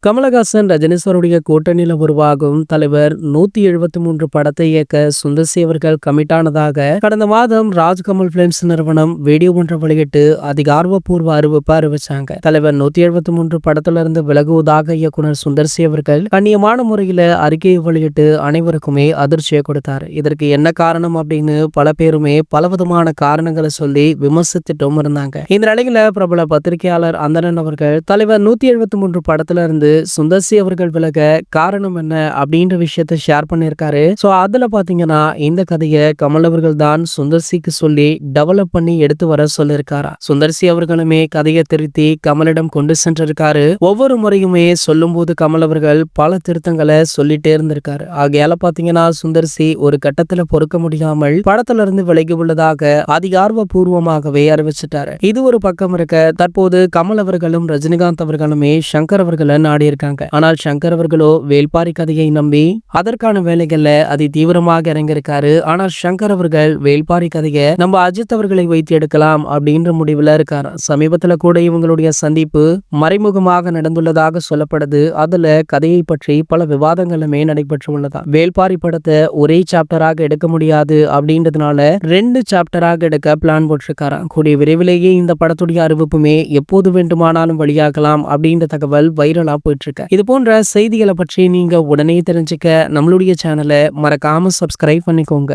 கமலஹாசன் ரஜினி சாருடைய கூட்டணியில உருவாகும் தலைவர் 173 படத்தை இயக்க சுந்தர்சி அவர்கள் கமிட் ஆனதாக கடந்த மாதம் ராஜ்கமல் பிலிம்ஸ் நிறுவனம் வீடியோ ஒன்றை வெளியிட்டு அதிகாரப்பூர்வ அறிவிப்பு அறிவிச்சாங்க. தலைவர் 173 படத்துல இருந்து விலகுவதாக இயக்குனர் சுந்தர்சி அவர்கள் கண்ணியமான முறையில அறிக்கையை வெளியிட்டு அனைவருக்குமே அதிர்ச்சியை கொடுத்தாரு. இதற்கு என்ன காரணம் அப்படின்னு பல பேருமே பலவிதமான காரணங்களை சொல்லி விமர்சித்துட்டும் இருந்தாங்க. இந்த நிலையில பிரபல பத்திரிகையாளர் அந்தணன் அவர்கள் தலைவர் 173 படத்துல இருந்து சுந்தர்சி அவர்கள் விலக காரணம் என்ன அப்படின்ற விஷயத்தை ஷேர் பண்ணியிருக்காரு. சோ அதுல பாத்தீங்கன்னா இந்த கதையை கமல் அவர்கள் தான் சுந்தர்சிக்கு சொல்லி டெவலப் பண்ணி எடுத்து வர சொல்லியிருக்காரா. சுந்தர்சி அவர்களுமே கதையை திருத்தி கமலிடம் கொண்டு சென்றிருக்காரு. ஒவ்வொரு முறையுமே சொல்லும் போது கமல் அவர்கள் பல திருத்தங்களை சொல்லிட்டே இருந்திருக்காரு. ஆகையால பாத்தீங்கன்னா சுந்தர்சி ஒரு கட்டத்துல பொறுக்க முடியாமல் படத்துல இருந்து விலகி உள்ளதாக அதிகாரப்பூர்வமாகவே அறிவிச்சிட்டாரு. இது ஒரு பக்கம் இருக்க, தற்போது கமல் அவர்களும் ரஜினிகாந்த் அவர்களுமே சங்கர் அவர்களை நாடி இருக்காங்க. ஆனால் சங்கர் அவர்களோ வேல்பாரி கதையை நம்பி அதற்கான வேலைகள்ல அதி தீவிரமாக இறங்கியிருக்காரு. ஆனால் சங்கர் அவர்கள் வேல்பாரி கதையை நம்ம அஜித் அவர்களை வைத்து எடுக்கலாம் அப்படின்ற முடிவுல இருக்காரு. சமீபத்துல கூட இவங்களுடைய சந்திப்பு மறைமுகமாக நடந்துள்ளதாக சொல்லப்படுது. அதுல கதையை பற்றி பல விவாதங்களுமே நடைபெற்று உள்ளதா. வேல்பாரி படத்தை ஒரே சாப்டராக எடுக்க முடியாது அப்படின்றதுனால 2 சாப்டராக எடுக்க பிளான் போட்டிருக்காராம். கூடிய விரைவிலேயே இந்த படத்துடைய அறிவிப்புமே எப்போது வேண்டுமானாலும் வெளியாகலாம் அப்படின்ற தகவல் வைரலா போயிட்டு இருக்கு. இது போன்ற செய்திகளை பற்றி நீங்க உடனே தெரிஞ்சுக்க நம்மளுடைய சேனலை மறக்காம சப்ஸ்கிரைப் பண்ணிக்கோங்க.